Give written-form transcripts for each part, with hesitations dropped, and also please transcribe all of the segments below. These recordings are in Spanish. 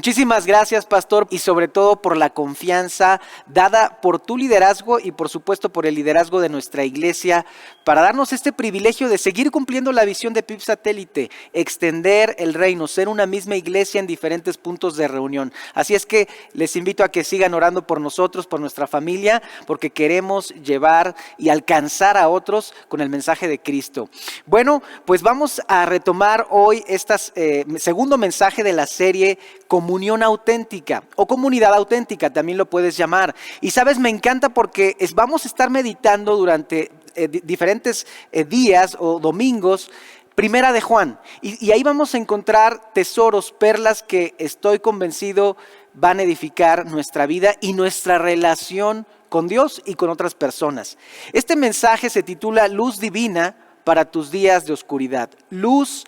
Muchísimas gracias, pastor, y sobre todo por la confianza dada por tu liderazgo y por supuesto por el liderazgo de nuestra iglesia para darnos este privilegio de seguir cumpliendo la visión de PIB Satélite, extender el reino, ser una misma iglesia en diferentes puntos de reunión. Así es que les invito a que sigan orando por nosotros, por nuestra familia, porque queremos llevar y alcanzar a otros con el mensaje de Cristo. Bueno, pues vamos a retomar hoy este segundo mensaje de la serie Comunión Auténtica o Comunidad Auténtica, también lo puedes llamar. Y sabes, me encanta porque vamos a estar meditando durante diferentes días o domingos, Primera de Juan. Y ahí vamos a encontrar tesoros, perlas que estoy convencido van a edificar nuestra vida y nuestra relación con Dios y con otras personas. Este mensaje se titula Luz Divina para tus días de oscuridad. Luz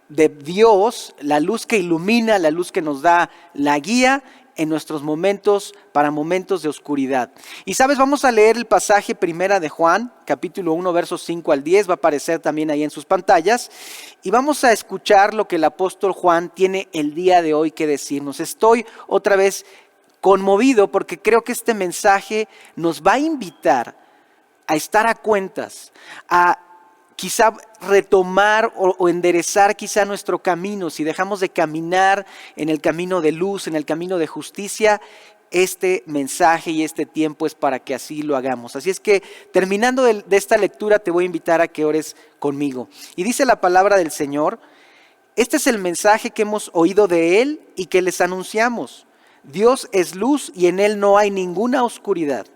de Dios, la luz que ilumina, la luz que nos da la guía en nuestros momentos, para momentos de oscuridad. Y sabes, vamos a leer el pasaje Primera de Juan, capítulo 1, versos 5 al 10, va a aparecer también ahí en sus pantallas, y vamos a escuchar lo que el apóstol Juan tiene el día de hoy que decirnos. Estoy otra vez conmovido porque creo que este mensaje nos va a invitar a estar a cuentas, a quizá retomar o enderezar quizá nuestro camino. Si dejamos de caminar en el camino de luz, en el camino de justicia, este mensaje y este tiempo es para que así lo hagamos. Así es que terminando de esta lectura te voy a invitar a que ores conmigo. Y dice la palabra del Señor: este es el mensaje que hemos oído de Él y que les anunciamos. Dios es luz y en Él no hay ninguna oscuridad.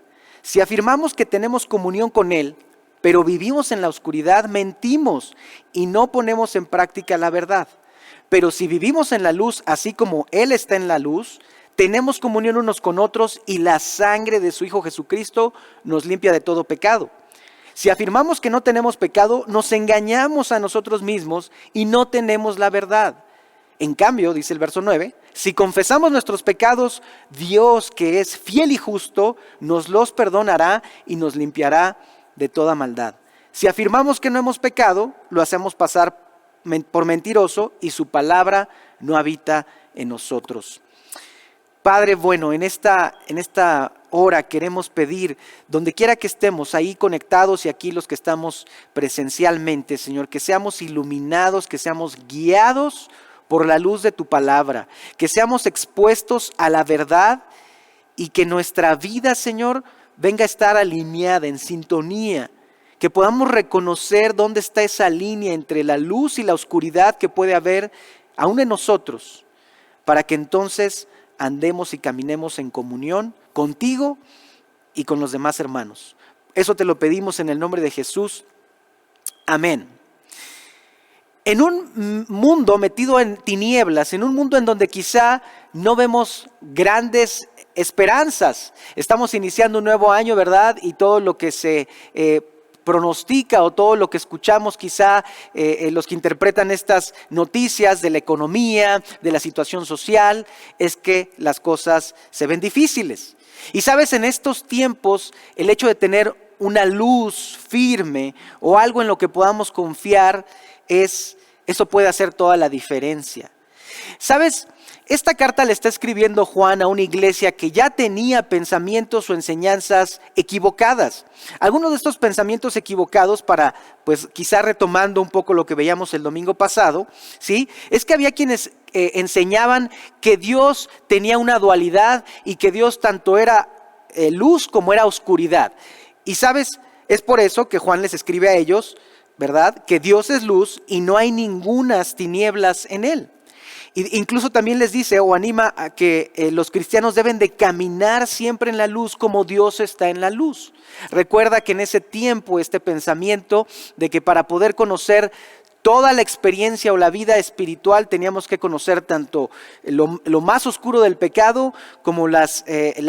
Si afirmamos que tenemos comunión con Él, pero vivimos en la oscuridad, mentimos y no ponemos en práctica la verdad. Pero si vivimos en la luz, así como Él está en la luz, tenemos comunión unos con otros y la sangre de su Hijo Jesucristo nos limpia de todo pecado. Si afirmamos que no tenemos pecado, nos engañamos a nosotros mismos y no tenemos la verdad. En cambio, dice el verso 9, si confesamos nuestros pecados, Dios, que es fiel y justo, nos los perdonará y nos limpiará de toda maldad. Si afirmamos que no hemos pecado, lo hacemos pasar por mentiroso y su palabra no habita en nosotros. Padre bueno, en esta hora queremos pedir, donde quiera que estemos, ahí conectados y aquí los que estamos presencialmente, Señor, que seamos iluminados, que seamos guiados por la luz de tu palabra, que seamos expuestos a la verdad y que nuestra vida, Señor, venga a estar alineada, en sintonía, que podamos reconocer dónde está esa línea entre la luz y la oscuridad que puede haber aún en nosotros, para que entonces andemos y caminemos en comunión contigo y con los demás hermanos. Eso te lo pedimos en el nombre de Jesús. Amén. En un mundo metido en tinieblas, en un mundo en donde quizá no vemos grandes esperanzas. Estamos iniciando un nuevo año, ¿verdad? Y todo lo que se pronostica o todo lo que escuchamos quizá los que interpretan estas noticias de la economía, de la situación social, es que las cosas se ven difíciles. Y sabes, en estos tiempos el hecho de tener una luz firme o algo en lo que podamos confiar, eso puede hacer toda la diferencia. ¿Sabes? Esta carta le está escribiendo Juan a una iglesia que ya tenía pensamientos o enseñanzas equivocadas. Algunos de estos pensamientos equivocados, pues quizá retomando un poco lo que veíamos el domingo pasado, ¿sí? Es que había quienes enseñaban que Dios tenía una dualidad y que Dios tanto era luz como era oscuridad. Y sabes, es por eso que Juan les escribe a ellos, ¿verdad? Que Dios es luz y no hay ningunas tinieblas en Él. Incluso también les dice o anima a que los cristianos deben de caminar siempre en la luz como Dios está en la luz. Recuerda que en ese tiempo este pensamiento de que para poder conocer toda la experiencia o la vida espiritual teníamos que conocer tanto lo más oscuro del pecado como las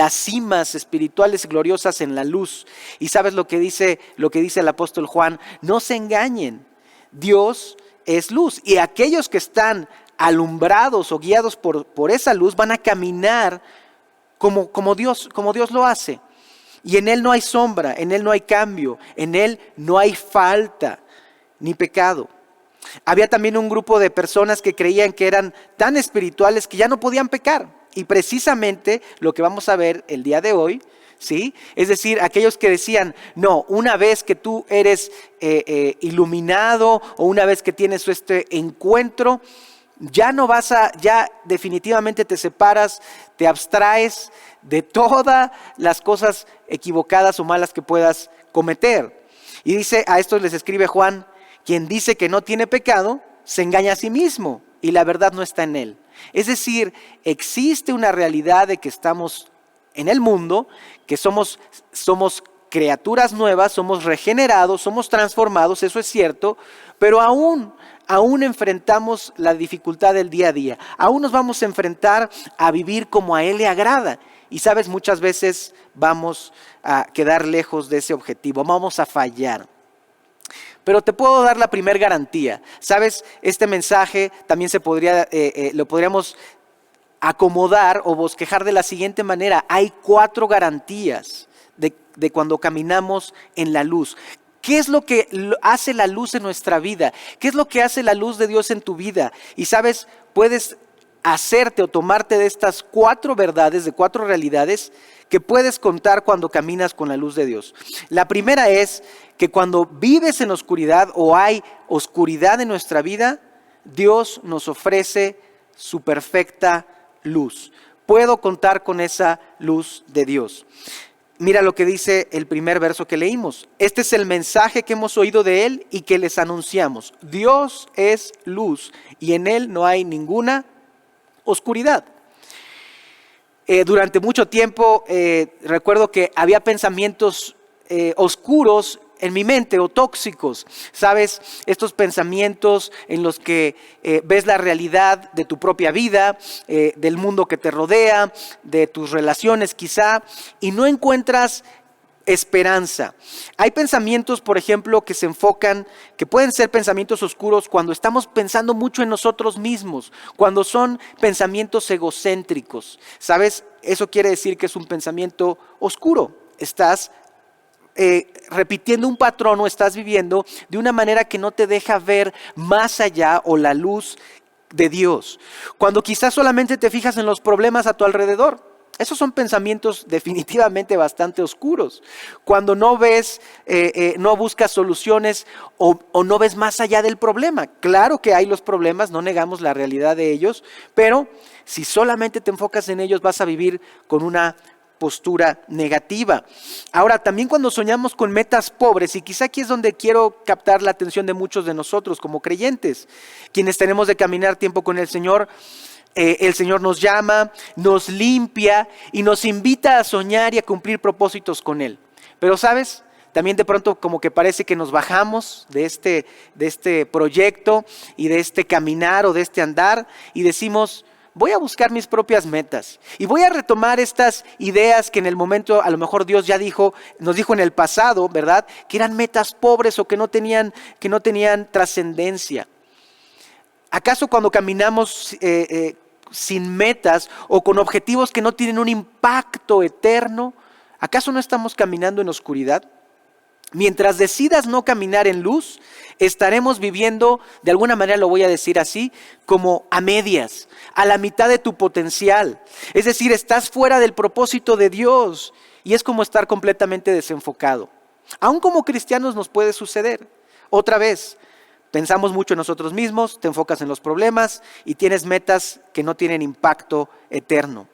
cimas espirituales gloriosas en la luz. Y sabes lo que dice el apóstol Juan: no se engañen, Dios es luz y aquellos que están alumbrados o guiados por esa luz van a caminar como Dios lo hace. Y en Él no hay sombra, en Él no hay cambio, en Él no hay falta ni pecado. Había también un grupo de personas que creían que eran tan espirituales que ya no podían pecar. Y precisamente lo que vamos a ver el día de hoy, ¿sí? Es decir, aquellos que decían, no, una vez que tú eres iluminado o una vez que tienes este encuentro, ya definitivamente te separas, te abstraes de todas las cosas equivocadas o malas que puedas cometer. Y dice, a estos les escribe Juan, quien dice que no tiene pecado, se engaña a sí mismo y la verdad no está en él. Es decir, existe una realidad de que estamos en el mundo, que somos criaturas nuevas, somos regenerados, somos transformados, eso es cierto, pero aún enfrentamos la dificultad del día a día. Aún nos vamos a enfrentar a vivir como a Él le agrada. Y sabes, muchas veces vamos a quedar lejos de ese objetivo, vamos a fallar. Pero te puedo dar la primer garantía. Sabes, este mensaje también lo podríamos acomodar o bosquejar de la siguiente manera. Hay 4 garantías de cuando caminamos en la luz. ¿Qué es lo que hace la luz en nuestra vida? ¿Qué es lo que hace la luz de Dios en tu vida? Y sabes, puedes hacerte o tomarte de estas 4 verdades, de 4 realidades que puedes contar cuando caminas con la luz de Dios. La primera es que cuando vives en oscuridad o hay oscuridad en nuestra vida, Dios nos ofrece su perfecta luz. Puedo contar con esa luz de Dios. Mira lo que dice el primer verso que leímos. Este es el mensaje que hemos oído de Él y que les anunciamos. Dios es luz y en Él no hay ninguna oscuridad. Durante mucho tiempo recuerdo que había pensamientos oscuros en mi mente o tóxicos, ¿sabes? Estos pensamientos en los que ves la realidad de tu propia vida, del mundo que te rodea, de tus relaciones quizá, y no encuentras esperanza. Hay pensamientos, por ejemplo, que pueden ser pensamientos oscuros cuando estamos pensando mucho en nosotros mismos, cuando son pensamientos egocéntricos, ¿sabes? Eso quiere decir que es un pensamiento oscuro. Estás repitiendo un patrón o estás viviendo de una manera que no te deja ver más allá o la luz de Dios. Cuando quizás solamente te fijas en los problemas a tu alrededor. Esos son pensamientos definitivamente bastante oscuros. Cuando no ves, no buscas soluciones o no ves más allá del problema. Claro que hay los problemas, no negamos la realidad de ellos, pero si solamente te enfocas en ellos vas a vivir con una postura negativa. Ahora, también cuando soñamos con metas pobres, y quizá aquí es donde quiero captar la atención de muchos de nosotros como creyentes, quienes tenemos de caminar tiempo con el Señor nos llama, nos limpia y nos invita a soñar y a cumplir propósitos con Él. Pero ¿sabes? También de pronto como que parece que nos bajamos de este proyecto y de este caminar o de este andar y decimos, voy a buscar mis propias metas y voy a retomar estas ideas que en el momento a lo mejor Dios ya nos dijo en el pasado, ¿verdad? Que eran metas pobres o que no tenían trascendencia. ¿Acaso cuando caminamos sin metas o con objetivos que no tienen un impacto eterno, acaso no estamos caminando en oscuridad? Mientras decidas no caminar en luz, estaremos viviendo, de alguna manera lo voy a decir así, como a medias, a la mitad de tu potencial. Es decir, estás fuera del propósito de Dios y es como estar completamente desenfocado. Aún como cristianos nos puede suceder. Otra vez, pensamos mucho en nosotros mismos, te enfocas en los problemas y tienes metas que no tienen impacto eterno.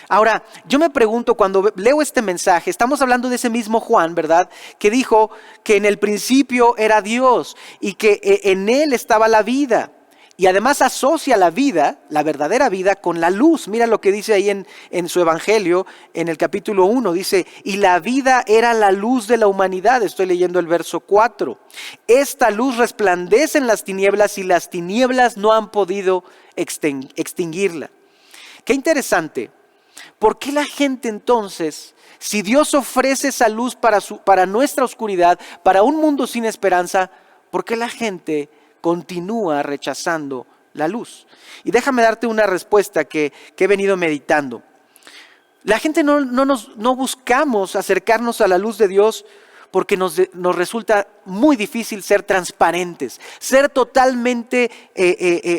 Ahora, yo me pregunto cuando leo este mensaje, estamos hablando de ese mismo Juan, ¿verdad? Que dijo que en el principio era Dios y que en Él estaba la vida. Y además asocia la vida, la verdadera vida, con la luz. Mira lo que dice ahí en su evangelio, en el capítulo 1, dice, y la vida era la luz de la humanidad. Estoy leyendo el verso 4. Esta luz resplandece en las tinieblas y las tinieblas no han podido extinguirla. Qué interesante. ¿Por qué la gente entonces, si Dios ofrece esa luz para nuestra oscuridad, para un mundo sin esperanza, por qué la gente continúa rechazando la luz? Y déjame darte una respuesta que he venido meditando. La gente no buscamos acercarnos a la luz de Dios porque nos resulta muy difícil ser transparentes, ser totalmente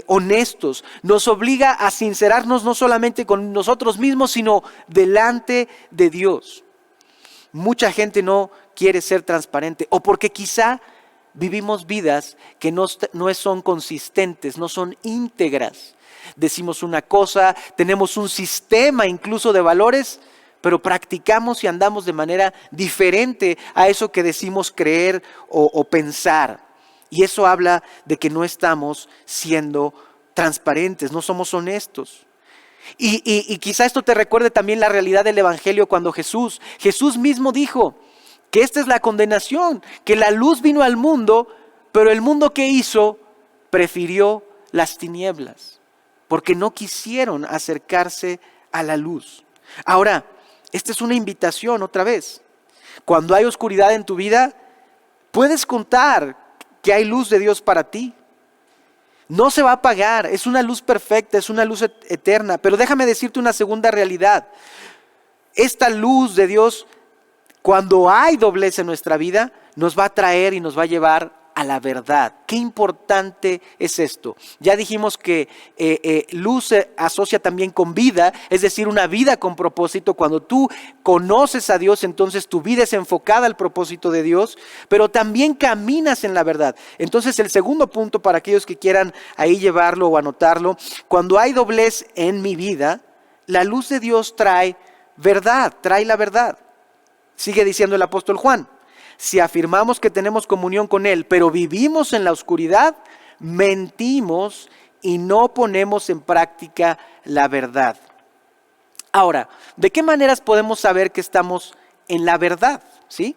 honestos. Nos obliga a sincerarnos no solamente con nosotros mismos, sino delante de Dios. Mucha gente no quiere ser transparente, o porque quizá vivimos vidas que no son consistentes, no son íntegras. Decimos una cosa, tenemos un sistema incluso de valores, pero practicamos y andamos de manera diferente a eso que decimos creer o pensar. Y eso habla de que no estamos siendo transparentes, no somos honestos. Y quizá esto te recuerde también la realidad del Evangelio cuando Jesús mismo dijo que esta es la condenación, que la luz vino al mundo, pero el mundo que hizo prefirió las tinieblas, porque no quisieron acercarse a la luz. Ahora, esta es una invitación otra vez. Cuando hay oscuridad en tu vida, puedes contar que hay luz de Dios para ti. No se va a apagar, es una luz perfecta, es una luz eterna. Pero déjame decirte una segunda realidad. Esta luz de Dios, cuando hay doblez en nuestra vida, nos va a traer y nos va a llevar a la verdad. Qué importante es esto. Ya dijimos que luz se asocia también con vida, es decir, una vida con propósito. Cuando tú conoces a Dios, entonces tu vida es enfocada al propósito de Dios, pero también caminas en la verdad. Entonces el segundo punto, para aquellos que quieran ahí llevarlo o anotarlo: cuando hay doblez en mi vida, la luz de Dios trae verdad, trae la verdad. Sigue diciendo el apóstol Juan: si afirmamos que tenemos comunión con Él, pero vivimos en la oscuridad, mentimos y no ponemos en práctica la verdad. Ahora, ¿de qué maneras podemos saber que estamos en la verdad? ¿Sí?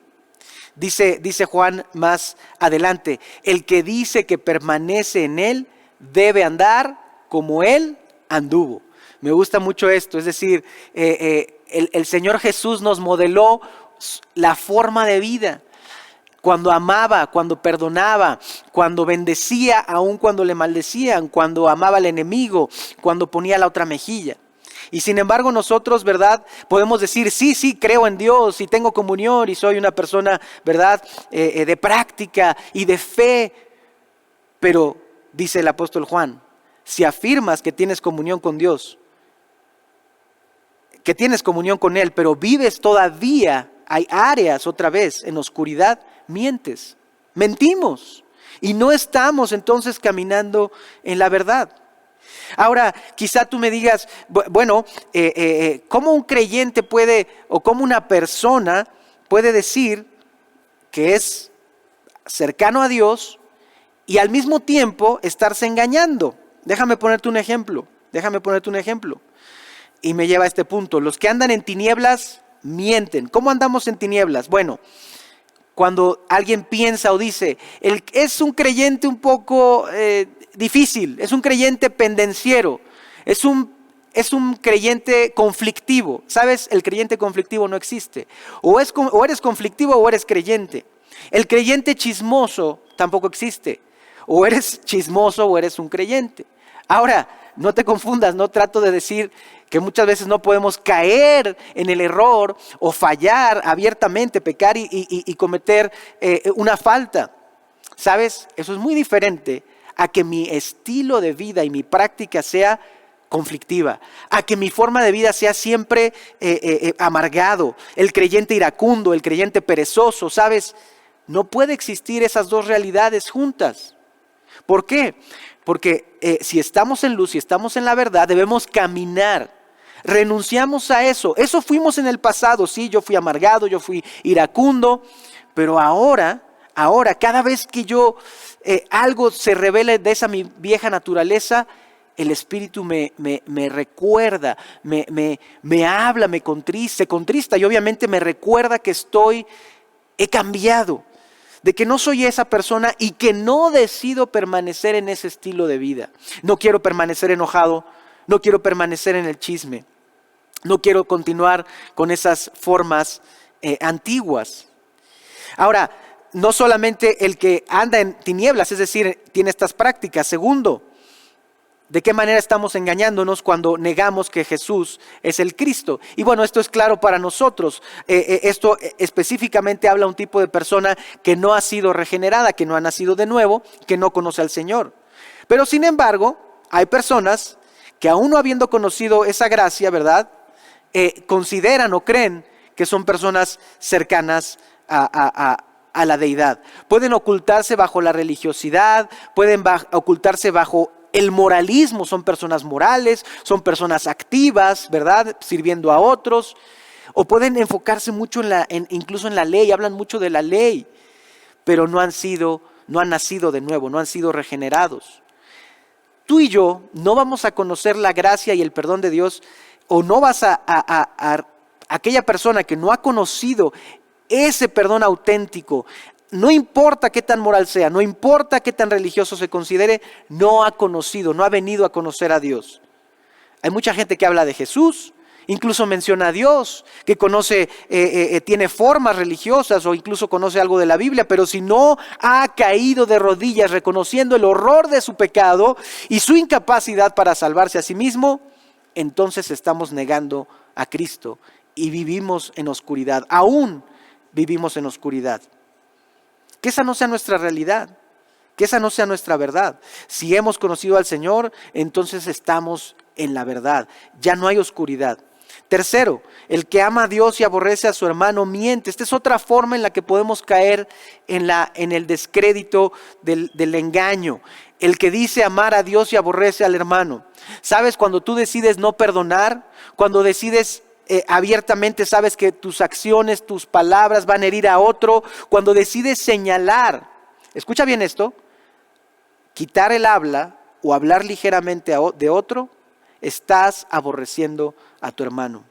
Dice Juan más adelante: el que dice que permanece en Él debe andar como Él anduvo. Me gusta mucho esto, es decir, el Señor Jesús nos modeló la forma de vida. Cuando amaba, cuando perdonaba, cuando bendecía, aun cuando le maldecían, cuando amaba al enemigo, cuando ponía la otra mejilla. Y sin embargo nosotros, ¿verdad?, podemos decir, sí, creo en Dios y tengo comunión y soy una persona, ¿verdad?, de práctica y de fe. Pero, dice el apóstol Juan, si afirmas que tienes comunión con Dios, que tienes comunión con Él, pero vives todavía, hay áreas otra vez en oscuridad, mientes, mentimos y no estamos entonces caminando en la verdad. Ahora, quizá tú me digas, bueno, ¿cómo un creyente puede, o cómo una persona puede decir que es cercano a Dios y al mismo tiempo estarse engañando? Déjame ponerte un ejemplo. Y me lleva a este punto: los que andan en tinieblas mienten. ¿Cómo andamos en tinieblas? Bueno, cuando alguien piensa o dice, es un creyente un poco difícil, es un creyente pendenciero, es un creyente conflictivo. ¿Sabes? El creyente conflictivo no existe. O eres conflictivo o eres creyente. El creyente chismoso tampoco existe. O eres chismoso o eres un creyente. Ahora, no te confundas, no trato de decir que muchas veces no podemos caer en el error o fallar abiertamente, pecar y cometer una falta. ¿Sabes? Eso es muy diferente a que mi estilo de vida y mi práctica sea conflictiva, a que mi forma de vida sea siempre amargado, el creyente iracundo, el creyente perezoso. ¿Sabes? No puede existir esas dos realidades juntas. ¿Por qué? Porque si estamos en luz, si estamos en la verdad, debemos caminar. Renunciamos a eso. Eso fuimos en el pasado. Sí, yo fui amargado, yo fui iracundo. Pero ahora, cada vez que algo se revele de esa mi vieja naturaleza, el Espíritu me recuerda, me habla, se contrista y obviamente me recuerda que he cambiado, de que no soy esa persona y que no decido permanecer en ese estilo de vida. No quiero permanecer enojado, no quiero permanecer en el chisme, no quiero continuar con esas formas antiguas. Ahora, no solamente el que anda en tinieblas, es decir, tiene estas prácticas. Segundo, ¿De qué manera estamos engañándonos cuando negamos que Jesús es el Cristo? Y bueno, esto es claro para nosotros. Esto específicamente habla a un tipo de persona que no ha sido regenerada, que no ha nacido de nuevo, que no conoce al Señor. Pero sin embargo, hay personas que aún no habiendo conocido esa gracia, ¿verdad? Consideran o creen que son personas cercanas a la deidad. Pueden ocultarse bajo la religiosidad, pueden ocultarse bajo el moralismo, son personas morales, son personas activas, ¿verdad? Sirviendo a otros. O pueden enfocarse mucho incluso en la ley, hablan mucho de la ley, pero no han nacido de nuevo, no han sido regenerados. Tú y yo no vamos a conocer la gracia y el perdón de Dios, o no vas a aquella persona que no ha conocido ese perdón auténtico. No importa qué tan moral sea, no importa qué tan religioso se considere, no ha conocido, no ha venido a conocer a Dios. Hay mucha gente que habla de Jesús, incluso menciona a Dios, que conoce, tiene formas religiosas o incluso conoce algo de la Biblia, pero si no ha caído de rodillas reconociendo el horror de su pecado y su incapacidad para salvarse a sí mismo, entonces estamos negando a Cristo y vivimos en oscuridad, aún vivimos en oscuridad. Que esa no sea nuestra realidad, que esa no sea nuestra verdad. Si hemos conocido al Señor, entonces estamos en la verdad, ya no hay oscuridad. Tercero, el que ama a Dios y aborrece a su hermano miente. Esta es otra forma en la que podemos caer en el descrédito del engaño. El que dice amar a Dios y aborrece al hermano. ¿Sabes? Cuando tú decides no perdonar, cuando decides abiertamente, sabes que tus acciones, tus palabras van a herir a otro, cuando decides señalar, escucha bien esto, quitar el habla o hablar ligeramente de otro, estás aborreciendo a tu hermano.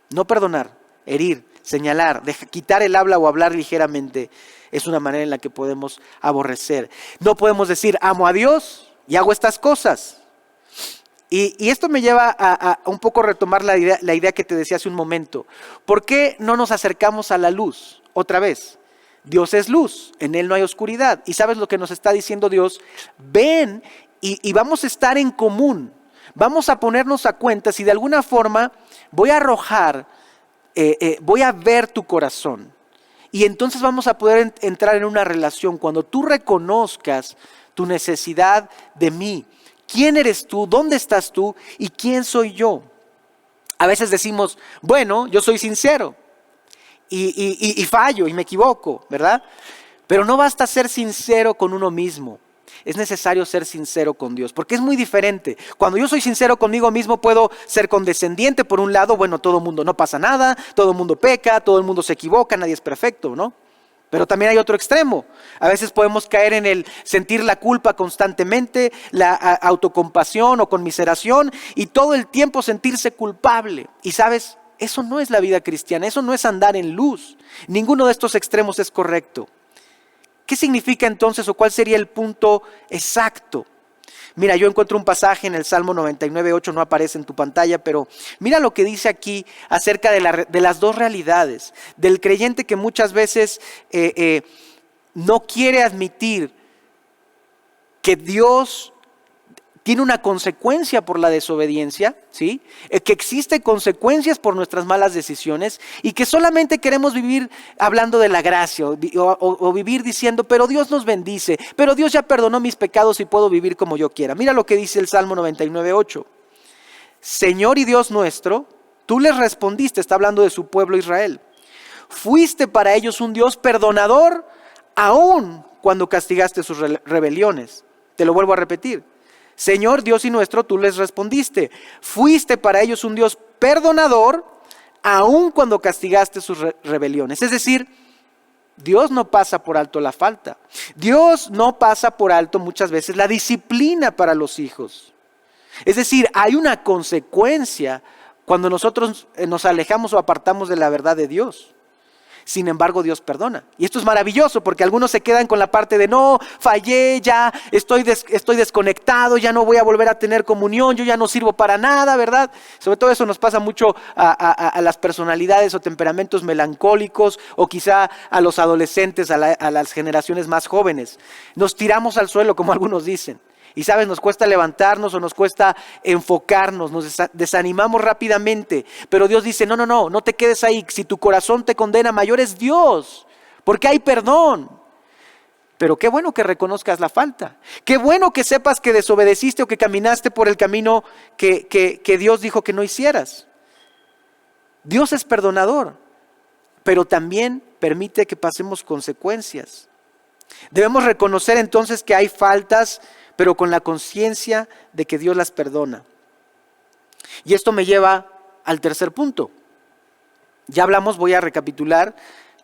No perdonar, herir, señalar, quitar el habla o hablar ligeramente es una manera en la que podemos aborrecer. No podemos decir amo a Dios y hago estas cosas. Y esto me lleva a un poco retomar la idea que te decía hace un momento. ¿Por qué no nos acercamos a la luz? Otra vez, Dios es luz, en Él no hay oscuridad. ¿Y sabes lo que nos está diciendo Dios? Ven y vamos a estar en común. Vamos a ponernos a cuenta si de alguna forma voy a arrojar, voy a ver tu corazón. Y entonces vamos a poder entrar en una relación cuando tú reconozcas tu necesidad de mí. ¿Quién eres tú? ¿Dónde estás tú? ¿Y quién soy yo? A veces decimos, bueno, yo soy sincero y fallo y me equivoco, ¿verdad? Pero no basta ser sincero con uno mismo. Es necesario ser sincero con Dios, porque es muy diferente. Cuando yo soy sincero conmigo mismo, puedo ser condescendiente por un lado. Bueno, todo el mundo, no pasa nada, todo el mundo peca, todo el mundo se equivoca, nadie es perfecto, ¿no? Pero también hay otro extremo. A veces podemos caer en el sentir la culpa constantemente, la autocompasión o conmiseración y todo el tiempo sentirse culpable. Y sabes, eso no es la vida cristiana, eso no es andar en luz. Ninguno de estos extremos es correcto. ¿Qué significa entonces o cuál sería el punto exacto? Mira, yo encuentro un pasaje en el Salmo 99:8, no aparece en tu pantalla, pero mira lo que dice aquí acerca de las dos realidades. Del creyente que muchas veces no quiere admitir que Dios tiene una consecuencia por la desobediencia, ¿sí? Que existen consecuencias por nuestras malas decisiones y que solamente queremos vivir hablando de la gracia o vivir diciendo, pero Dios nos bendice, pero Dios ya perdonó mis pecados y puedo vivir como yo quiera. Mira lo que dice el Salmo 99:8. Señor y Dios nuestro, tú les respondiste, está hablando de su pueblo Israel. Fuiste para ellos un Dios perdonador aun cuando castigaste sus rebeliones. Te lo vuelvo a repetir. Señor Dios y nuestro, tú les respondiste. Fuiste para ellos un Dios perdonador, aun cuando castigaste sus rebeliones. Es decir, Dios no pasa por alto la falta. Dios no pasa por alto muchas veces la disciplina para los hijos. Es decir, hay una consecuencia cuando nosotros nos alejamos o apartamos de la verdad de Dios. Sin embargo, Dios perdona. Y esto es maravilloso porque algunos se quedan con la parte de no, fallé, ya estoy desconectado, ya no voy a volver a tener comunión, yo ya no sirvo para nada, ¿verdad? Sobre todo eso nos pasa mucho a las personalidades o temperamentos melancólicos o quizá a los adolescentes, a las generaciones más jóvenes. Nos tiramos al suelo, como algunos dicen. Y sabes, nos cuesta levantarnos o nos cuesta enfocarnos, nos desanimamos rápidamente. Pero Dios dice, no te quedes ahí. Si tu corazón te condena, mayor es Dios, porque hay perdón. Pero qué bueno que reconozcas la falta. Qué bueno que sepas que desobedeciste o que caminaste por el camino que Dios dijo que no hicieras. Dios es perdonador, pero también permite que pasemos consecuencias. Debemos reconocer entonces que hay faltas, pero con la conciencia de que Dios las perdona. Y esto me lleva al tercer punto. Ya hablamos, voy a recapitular,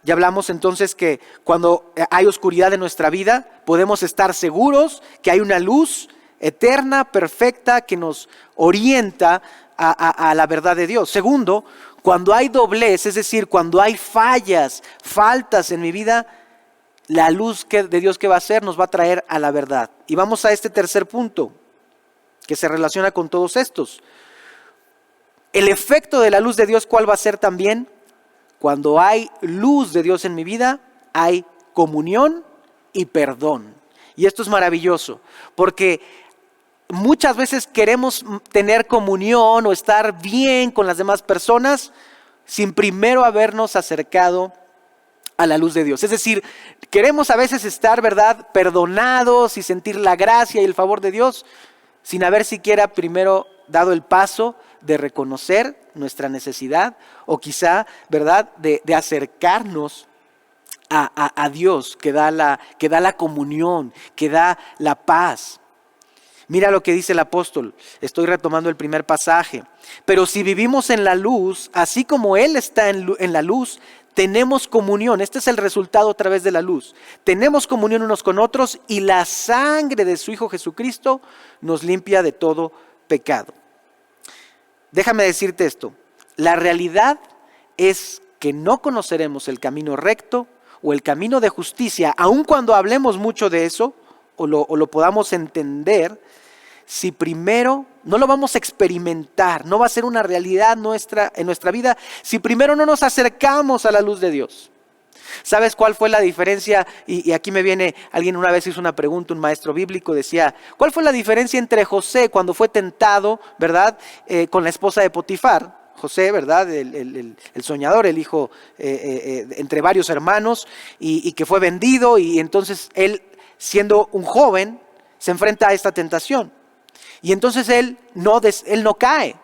ya hablamos entonces que cuando hay oscuridad en nuestra vida, podemos estar seguros que hay una luz eterna, perfecta, que nos orienta a la verdad de Dios. Segundo, cuando hay doblez, es decir, cuando hay faltas en mi vida, la luz de Dios que va a hacer nos va a traer a la verdad. Y vamos a este tercer punto que se relaciona con todos estos. El efecto de la luz de Dios, ¿cuál va a ser también? Cuando hay luz de Dios en mi vida, hay comunión y perdón. Y esto es maravilloso, porque muchas veces queremos tener comunión o estar bien con las demás personas sin primero habernos acercado a la luz de Dios. Es decir, queremos a veces estar, ¿verdad?, perdonados y sentir la gracia y el favor de Dios sin haber siquiera primero dado el paso de reconocer nuestra necesidad o quizá, ¿verdad?, de acercarnos a Dios que da la comunión, que da la paz. Mira lo que dice el apóstol, estoy retomando el primer pasaje. Pero si vivimos en la luz, así como Él está en la luz, tenemos comunión. Este es el resultado a través de la luz. Tenemos comunión unos con otros y la sangre de su Hijo Jesucristo nos limpia de todo pecado. Déjame decirte esto, la realidad es que no conoceremos el camino recto o el camino de justicia, aun cuando hablemos mucho de eso o lo podamos entender, si primero no lo vamos a experimentar, no va a ser una realidad en nuestra vida, si primero no nos acercamos a la luz de Dios. ¿Sabes cuál fue la diferencia? Y aquí me viene, alguien una vez hizo una pregunta, un maestro bíblico decía, ¿cuál fue la diferencia entre José cuando fue tentado, ¿verdad?, con la esposa de Potifar? José, ¿verdad?, el soñador, el hijo entre varios hermanos y que fue vendido, y entonces él, siendo un joven, se enfrenta a esta tentación. Y entonces él no cae.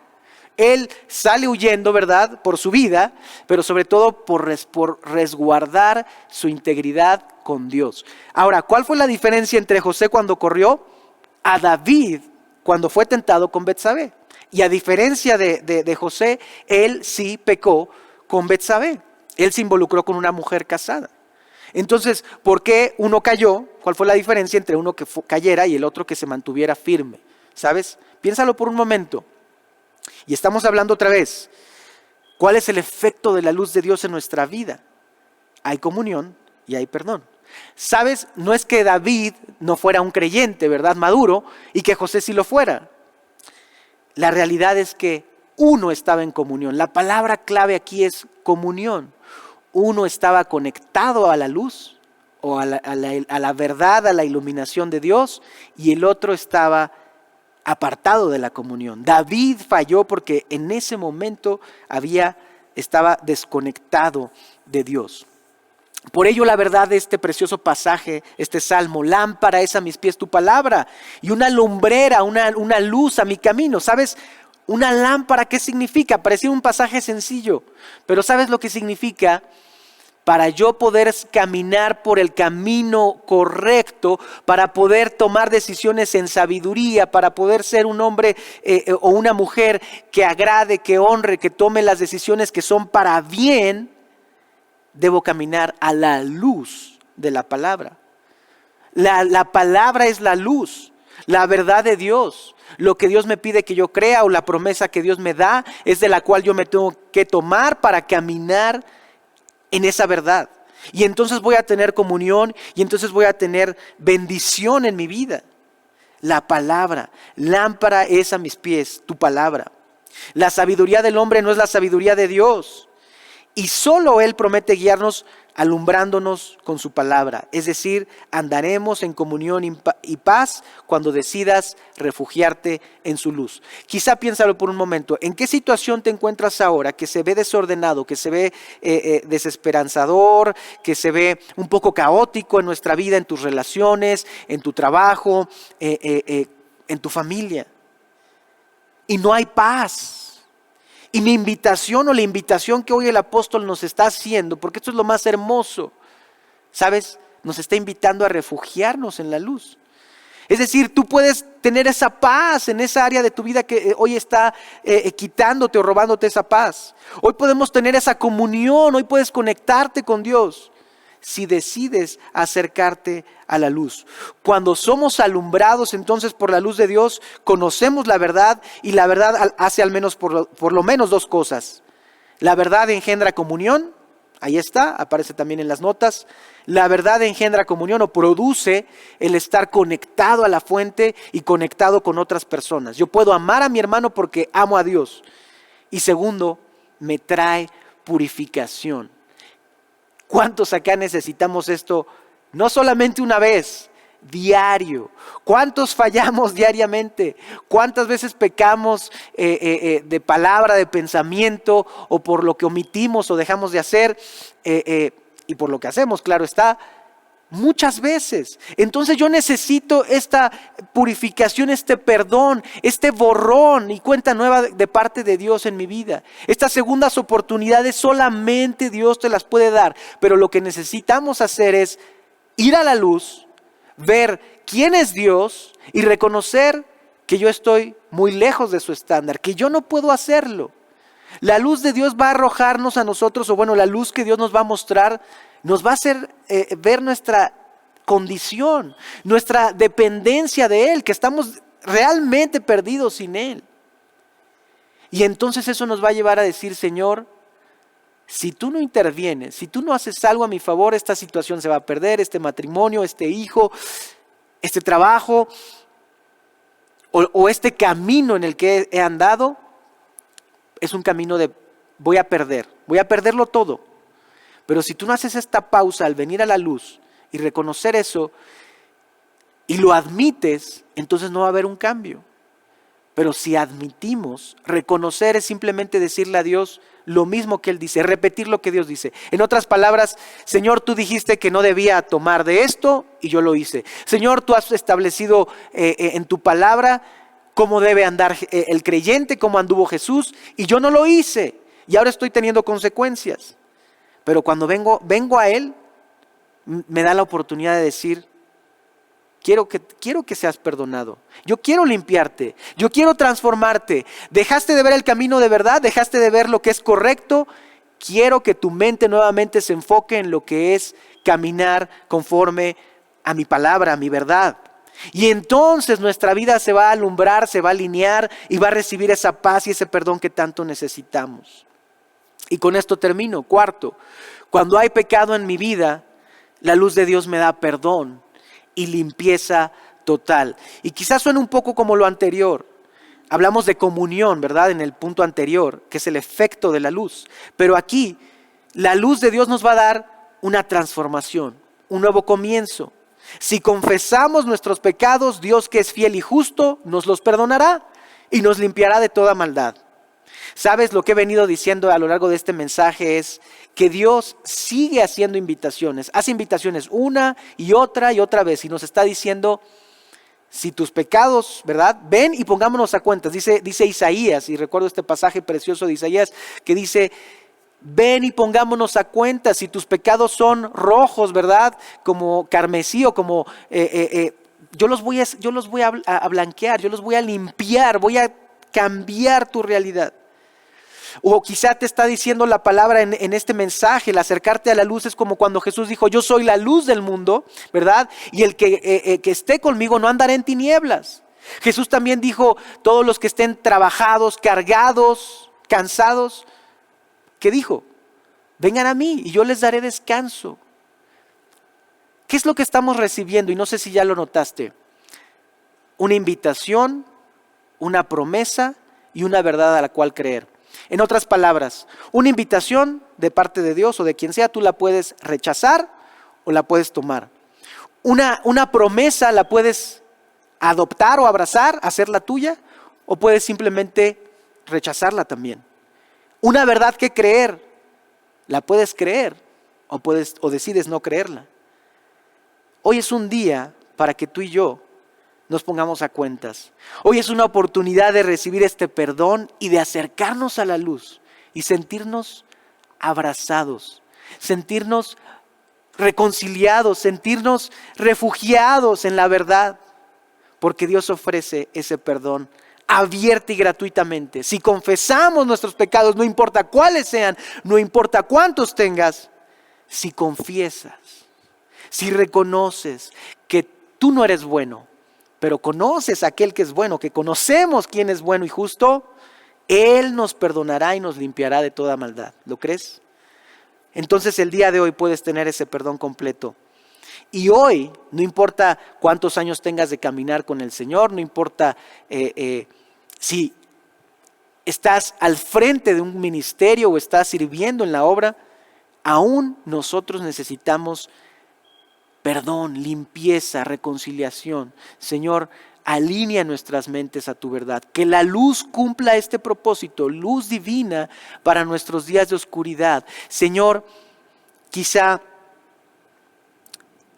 Él sale huyendo, ¿verdad?, por su vida, pero sobre todo por resguardar su integridad con Dios. Ahora, ¿cuál fue la diferencia entre José cuando corrió a David cuando fue tentado con Betsabé? Y a diferencia de José, él sí pecó con Betsabé. Él se involucró con una mujer casada. Entonces, ¿por qué uno cayó? ¿Cuál fue la diferencia entre uno que cayera y el otro que se mantuviera firme? ¿Sabes? Piénsalo por un momento. Y estamos hablando otra vez. ¿Cuál es el efecto de la luz de Dios en nuestra vida? Hay comunión y hay perdón. ¿Sabes? No es que David no fuera un creyente, ¿verdad?, maduro, y que José sí lo fuera. La realidad es que uno estaba en comunión. La palabra clave aquí es comunión. Uno estaba conectado a la luz o a la verdad, a la iluminación de Dios, y el otro estaba apartado de la comunión. David falló porque en ese momento estaba desconectado de Dios. Por ello, la verdad de este precioso pasaje, este salmo, lámpara es a mis pies tu palabra y una lumbrera, una luz a mi camino. ¿Sabes? Una lámpara, ¿qué significa? Parecía un pasaje sencillo, pero ¿sabes lo que significa? Para yo poder caminar por el camino correcto, para poder tomar decisiones en sabiduría, para poder ser un hombre o una mujer que agrade, que honre, que tome las decisiones que son para bien, debo caminar a la luz de la palabra. La palabra es la luz, la verdad de Dios. Lo que Dios me pide que yo crea o la promesa que Dios me da es de la cual yo me tengo que tomar para caminar en esa verdad. Y entonces voy a tener comunión y entonces voy a tener bendición en mi vida. La palabra, lámpara es a mis pies, tu palabra. La sabiduría del hombre no es la sabiduría de Dios. Y solo Él promete guiarnos alumbrándonos con su palabra. Es decir, andaremos en comunión y paz cuando decidas refugiarte en su luz. Quizá piénsalo por un momento. ¿En qué situación te encuentras ahora que se ve desordenado, que se ve desesperanzador, que se ve un poco caótico en nuestra vida, en tus relaciones, en tu trabajo, en tu familia? Y no hay paz. Y mi invitación o la invitación que hoy el apóstol nos está haciendo, porque esto es lo más hermoso, ¿sabes? Nos está invitando a refugiarnos en la luz. Es decir, tú puedes tener esa paz en esa área de tu vida que hoy está quitándote o robándote esa paz. Hoy podemos tener esa comunión, hoy puedes conectarte con Dios si decides acercarte a la luz. Cuando somos alumbrados entonces por la luz de Dios, conocemos la verdad y la verdad hace al menos por lo menos dos cosas. La verdad engendra comunión, ahí está, aparece también en las notas. La verdad engendra comunión o produce el estar conectado a la fuente y conectado con otras personas. Yo puedo amar a mi hermano porque amo a Dios. Y segundo, me trae purificación. ¿Cuántos acá necesitamos esto? No solamente una vez, diario. ¿Cuántos fallamos diariamente? ¿Cuántas veces pecamos de palabra, de pensamiento, o por lo que omitimos o dejamos de hacer? Y por lo que hacemos, claro está. Muchas veces. Entonces yo necesito esta purificación, este perdón, este borrón y cuenta nueva de parte de Dios en mi vida. Estas segundas oportunidades solamente Dios te las puede dar. Pero lo que necesitamos hacer es ir a la luz, ver quién es Dios y reconocer que yo estoy muy lejos de su estándar, que yo no puedo hacerlo. La luz de Dios va a arrojarnos a nosotros, o bueno, la luz que Dios nos va a mostrar, nos va a hacer ver nuestra condición, nuestra dependencia de Él, que estamos realmente perdidos sin Él. Y entonces eso nos va a llevar a decir, Señor, si tú no intervienes, si tú no haces algo a mi favor, esta situación se va a perder, este matrimonio, este hijo, este trabajo, o este camino en el que he andado, es un camino de voy a perderlo todo. Pero si tú no haces esta pausa al venir a la luz y reconocer eso y lo admites, entonces no va a haber un cambio. Pero si admitimos, reconocer es simplemente decirle a Dios lo mismo que Él dice, repetir lo que Dios dice. En otras palabras, Señor, tú dijiste que no debía tomar de esto y yo lo hice. Señor, tú has establecido en tu palabra cómo debe andar el creyente, cómo anduvo Jesús, y yo no lo hice. Y ahora estoy teniendo consecuencias. Pero cuando vengo a Él, me da la oportunidad de decir, quiero que seas perdonado. Yo quiero limpiarte. Yo quiero transformarte. Dejaste de ver el camino de verdad, dejaste de ver lo que es correcto. Quiero que tu mente nuevamente se enfoque en lo que es caminar conforme a mi palabra, a mi verdad. Y entonces nuestra vida se va a alumbrar, se va a alinear y va a recibir esa paz y ese perdón que tanto necesitamos. Y con esto termino. Cuarto, cuando hay pecado en mi vida, la luz de Dios me da perdón y limpieza total. Y quizás suene un poco como lo anterior. Hablamos de comunión, ¿verdad? En el punto anterior, que es el efecto de la luz. Pero aquí, la luz de Dios nos va a dar una transformación, un nuevo comienzo. Si confesamos nuestros pecados, Dios, que es fiel y justo, nos los perdonará y nos limpiará de toda maldad. ¿Sabes? Lo que he venido diciendo a lo largo de este mensaje es que Dios sigue haciendo invitaciones. Hace invitaciones una y otra vez y nos está diciendo, si tus pecados, ¿verdad? Ven y pongámonos a cuentas. Dice Isaías, y recuerdo este pasaje precioso de Isaías que dice, ven y pongámonos a cuentas. Si tus pecados son rojos, ¿verdad? Como carmesí o como... yo los voy a blanquear, yo los voy a limpiar, voy a cambiar tu realidad. O quizá te está diciendo la palabra en este mensaje, el acercarte a la luz es como cuando Jesús dijo, yo soy la luz del mundo, ¿verdad? Y el que esté conmigo no andará en tinieblas. Jesús también dijo, todos los que estén trabajados, cargados, cansados, ¿qué dijo? Vengan a mí y yo les daré descanso. ¿Qué es lo que estamos recibiendo? Y no sé si ya lo notaste. Una invitación, una promesa y una verdad a la cual creer. En otras palabras, una invitación de parte de Dios o de quien sea, tú la puedes rechazar o la puedes tomar. Una promesa la puedes adoptar o abrazar, hacerla tuya, o puedes simplemente rechazarla también. Una verdad que creer, la puedes creer o decides no creerla. Hoy es un día para que tú y yo nos pongamos a cuentas. Hoy es una oportunidad de recibir este perdón y de acercarnos a la luz y sentirnos abrazados, sentirnos reconciliados, sentirnos refugiados en la verdad, porque Dios ofrece ese perdón abierta y gratuitamente. Si confesamos nuestros pecados, no importa cuáles sean, no importa cuántos tengas, si confiesas, si reconoces que tú no eres bueno, pero conoces a aquel que es bueno, que conocemos quién es bueno y justo, Él nos perdonará y nos limpiará de toda maldad. ¿Lo crees? Entonces el día de hoy puedes tener ese perdón completo. Y hoy, no importa cuántos años tengas de caminar con el Señor, no importa si estás al frente de un ministerio o estás sirviendo en la obra, aún nosotros necesitamos perdón, limpieza, reconciliación. Señor, alinea nuestras mentes a tu verdad. Que la luz cumpla este propósito, luz divina para nuestros días de oscuridad. Señor, quizá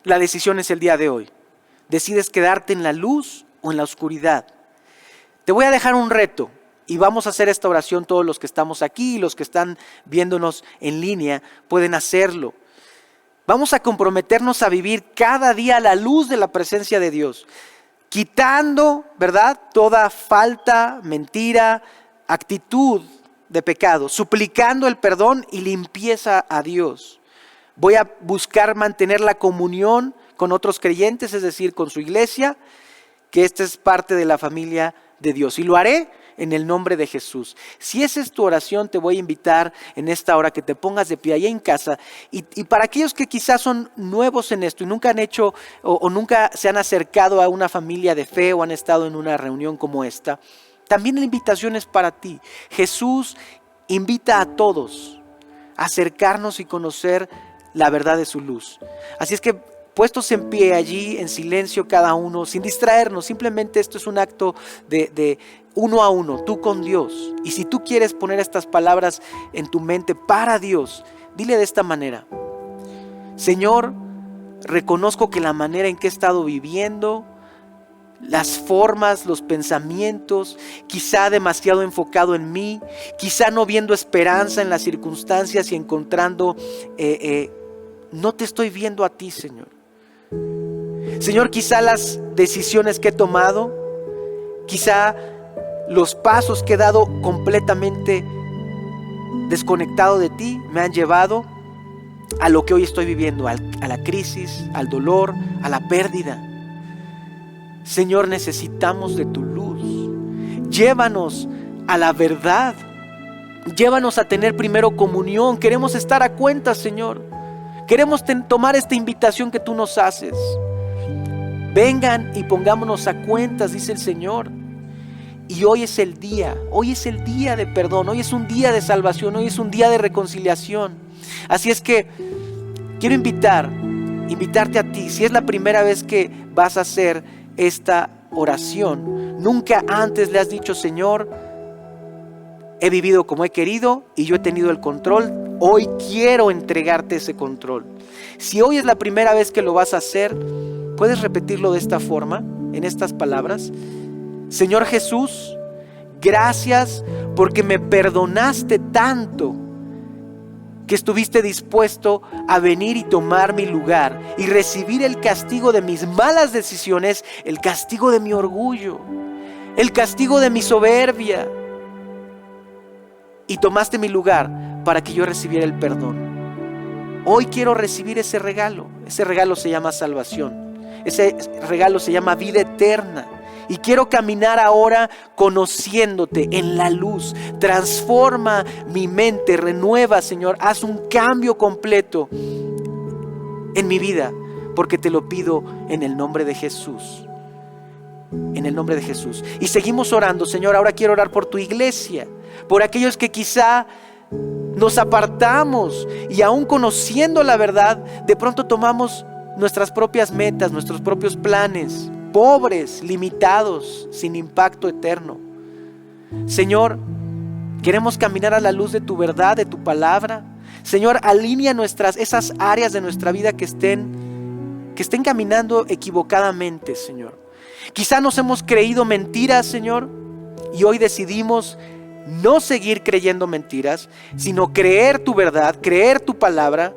la decisión es el día de hoy. ¿Decides quedarte en la luz o en la oscuridad? Te voy a dejar un reto y vamos a hacer esta oración todos los que estamos aquí y los que están viéndonos en línea pueden hacerlo. Vamos a comprometernos a vivir cada día a la luz de la presencia de Dios, quitando, ¿verdad?, toda falta, mentira, actitud de pecado, suplicando el perdón y limpieza a Dios. Voy a buscar mantener la comunión con otros creyentes, es decir, con su iglesia, que esta es parte de la familia de Dios. Y lo haré en el nombre de Jesús. Si esa es tu oración, te voy a invitar en esta hora que te pongas de pie ahí en casa. Y para aquellos que quizás son nuevos en esto y nunca han hecho o nunca se han acercado a una familia de fe o han estado en una reunión como esta, también la invitación es para ti. Jesús invita a todos a acercarnos y conocer la verdad de su luz. Así es que puestos en pie allí, en silencio cada uno, sin distraernos, simplemente esto es un acto de uno a uno, tú con Dios. Y si tú quieres poner estas palabras en tu mente para Dios, dile de esta manera: Señor, reconozco que la manera en que he estado viviendo, las formas, los pensamientos, quizá demasiado enfocado en mí, quizá no viendo esperanza en las circunstancias y encontrando, no te estoy viendo a ti, Señor. Señor, quizá las decisiones que he tomado, quizá los pasos que he dado completamente desconectado de ti, me han llevado a lo que hoy estoy viviendo, a la crisis, al dolor, a la pérdida. Señor, necesitamos de tu luz. Llévanos a la verdad. Llévanos a tener primero comunión. Queremos estar a cuentas, Señor. Queremos tomar esta invitación que tú nos haces. Vengan y pongámonos a cuentas, dice el Señor. Y hoy es el día de perdón, hoy es un día de salvación, hoy es un día de reconciliación. Así es que quiero invitarte a ti, si es la primera vez que vas a hacer esta oración, nunca antes le has dicho: Señor, he vivido como he querido y yo he tenido el control, hoy quiero entregarte ese control. Si hoy es la primera vez que lo vas a hacer, puedes repetirlo de esta forma, en estas palabras: Señor Jesús, gracias porque me perdonaste tanto que estuviste dispuesto a venir y tomar mi lugar y recibir el castigo de mis malas decisiones, el castigo de mi orgullo, el castigo de mi soberbia, y tomaste mi lugar para que yo recibiera el perdón. Hoy quiero recibir ese regalo se llama salvación, ese regalo se llama vida eterna. Y quiero caminar ahora conociéndote en la luz. Transforma mi mente, renueva, Señor. Haz un cambio completo en mi vida, porque te lo pido en el nombre de Jesús. En el nombre de Jesús. Y seguimos orando, Señor. Ahora quiero orar por tu iglesia. por aquellos que quizá nos apartamos y aún conociendo la verdad, de pronto tomamos nuestras propias metas, nuestros propios planes, pobres, limitados, sin impacto eterno. Señor, queremos caminar a la luz de tu verdad, de tu palabra. Señor, alinea esas áreas de nuestra vida que estén caminando equivocadamente, Señor. Quizá nos hemos creído mentiras, Señor, y hoy decidimos no seguir creyendo mentiras, sino creer tu verdad, creer tu palabra,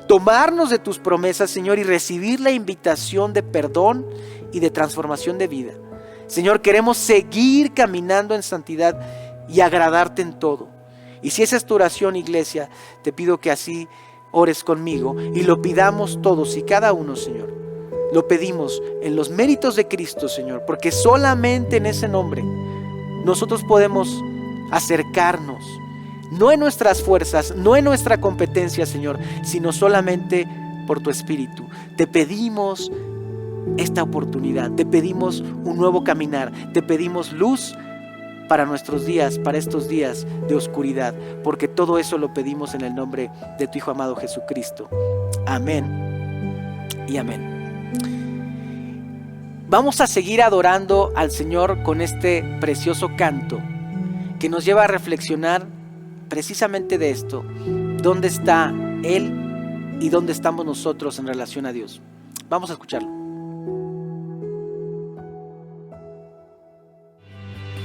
tomarnos de tus promesas, Señor, y recibir la invitación de perdón y de transformación de vida. Señor, queremos seguir caminando en santidad y agradarte en todo. Y si esa es tu oración, iglesia, te pido que así ores conmigo y lo pidamos todos y cada uno, Señor. Lo pedimos en los méritos de Cristo, Señor, porque solamente en ese nombre nosotros podemos acercarnos, no en nuestras fuerzas, no en nuestra competencia, Señor, sino solamente por tu Espíritu. Te pedimos esta oportunidad, te pedimos un nuevo caminar, te pedimos luz para nuestros días, para estos días de oscuridad, porque todo eso lo pedimos en el nombre de tu Hijo amado Jesucristo. Amén y amén. Vamos a seguir adorando al Señor con este precioso canto que nos lleva a reflexionar precisamente de esto. ¿Dónde está Él y dónde estamos nosotros en relación a Dios? Vamos a escucharlo.